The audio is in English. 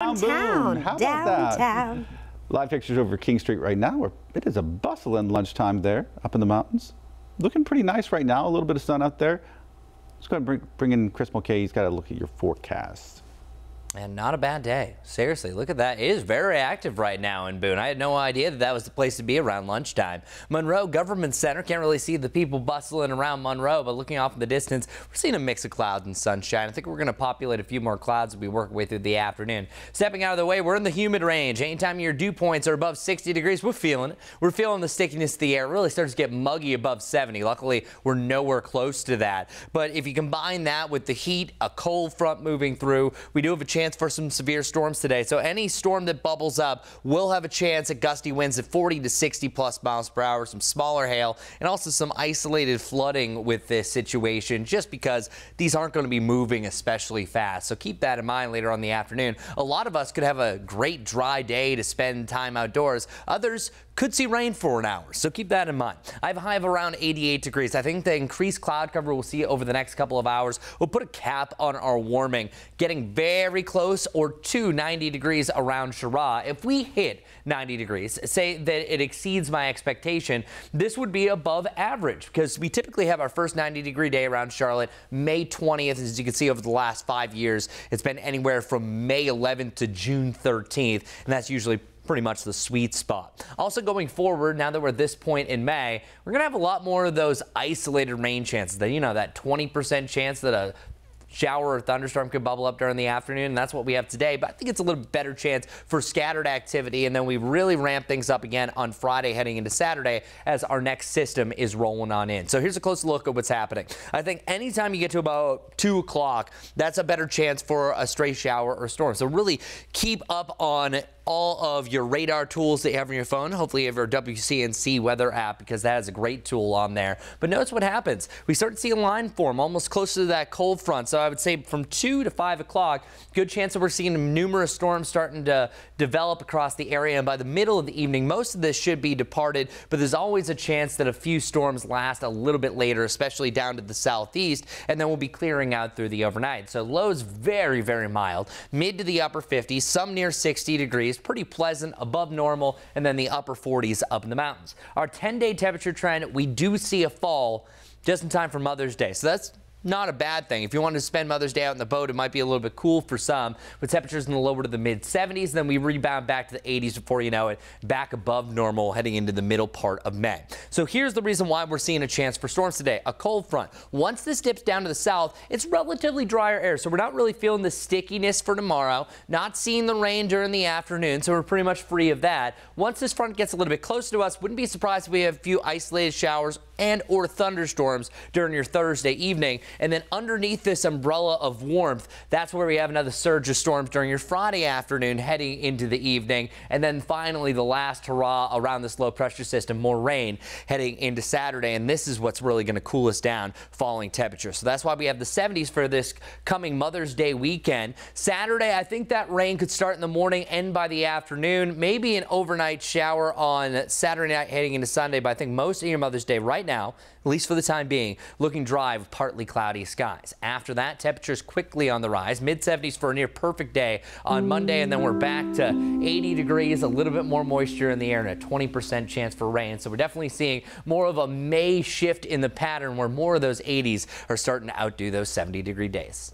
Downtown. How about that? Downtown. Live pictures over King Street right now, where it is a bustling lunchtime there up in the mountains. Looking pretty nice right now. A little bit of sun out there. Let's go ahead and bring in Chris Mulcahy. He's got to look at your forecast. And not a bad day. Seriously, look at that. It is very active right now in Boone. I had no idea that was the place to be around lunchtime. Monroe Government Center, can't really see the people bustling around Monroe, but looking off in the distance, we're seeing a mix of clouds and sunshine. I think we're going to populate a few more clouds as we work our way through the afternoon. Stepping out of the way, we're in the humid range. Anytime your dew points are above 60 degrees, we're feeling it. We're feeling the stickiness of the air. It really starts to get muggy above 70. Luckily, we're nowhere close to that. But if you combine that with the heat, a cold front moving through, we do have a chance for some severe storms today. So any storm that bubbles up will have a chance at gusty winds at 40 to 60 plus miles per hour, some smaller hail, and also some isolated flooding with this situation, just because these aren't going to be moving especially fast. So keep that in mind later on in the afternoon. A lot of us could have a great dry day to spend time outdoors. Others could see rain for an hour, so keep that in mind. I have a high of around 88 degrees. I think the increased cloud cover we'll see over the next couple of hours will put a cap on our warming, getting very close or to 90 degrees around Chirag. If we hit 90 degrees, say that it exceeds my expectation, this would be above average, because we typically have our first 90-degree day around Charlotte May 20th. As you can see, over the last 5 years, it's been anywhere from May 11th to June 13th, and that's usually pretty much the sweet spot. Also going forward, now that we're at this point in May, we're going to have a lot more of those isolated rain chances. That, you know, that 20% chance that a shower or thunderstorm could bubble up during the afternoon, and that's what we have today. But I think it's a little better chance for scattered activity, and then we really ramp things up again on Friday heading into Saturday as our next system is rolling on in. So here's a close look at what's happening. I think anytime you get to about 2 o'clock, that's a better chance for a stray shower or storm. So really keep up on all of your radar tools that you have on your phone. Hopefully you have your WCNC weather app, because that is a great tool on there. But notice what happens. We start to see a line form almost close to that cold front. So I would say from 2 to 5 o'clock, good chance that we're seeing numerous storms starting to develop across the area. And by the middle of the evening, most of this should be departed, but there's always a chance that a few storms last a little bit later, especially down to the southeast, and then we'll be clearing out through the overnight. So lows very, very mild, mid to the upper 50s, some near 60 degrees. Pretty pleasant, above normal, and then the upper 40s up in the mountains. Our 10-day temperature trend, we do see a fall just in time for Mother's Day. So that's not a bad thing. If you wanted to spend Mother's Day out in the boat, it might be a little bit cool for some, with temperatures in the lower to the mid 70s. Then we rebound back to the 80s before you know it, back above normal heading into the middle part of May. So here's the reason why we're seeing a chance for storms today. A cold front. Once this dips down to the south, it's relatively drier air, so we're not really feeling the stickiness for tomorrow, not seeing the rain during the afternoon, so we're pretty much free of that. Once this front gets a little bit closer to us, wouldn't be surprised if we have a few isolated showers and or thunderstorms during your Thursday evening. And then underneath this umbrella of warmth, that's where we have another surge of storms during your Friday afternoon heading into the evening. And then finally, the last hurrah around this low pressure system, more rain heading into Saturday. And this is what's really going to cool us down, falling temperatures. So that's why we have the 70s for this coming Mother's Day weekend. Saturday, I think that rain could start in the morning, end by the afternoon. Maybe an overnight shower on Saturday night heading into Sunday. But I think most of your Mother's Day right now, at least for the time being, looking dry with partly cloudy skies. After that, temperatures quickly on the rise. Mid 70s for a near perfect day on Monday, and then we're back to 80 degrees, a little bit more moisture in the air, and a 20% chance for rain. So we're definitely seeing more of a May shift in the pattern, where more of those 80s are starting to outdo those 70-degree days.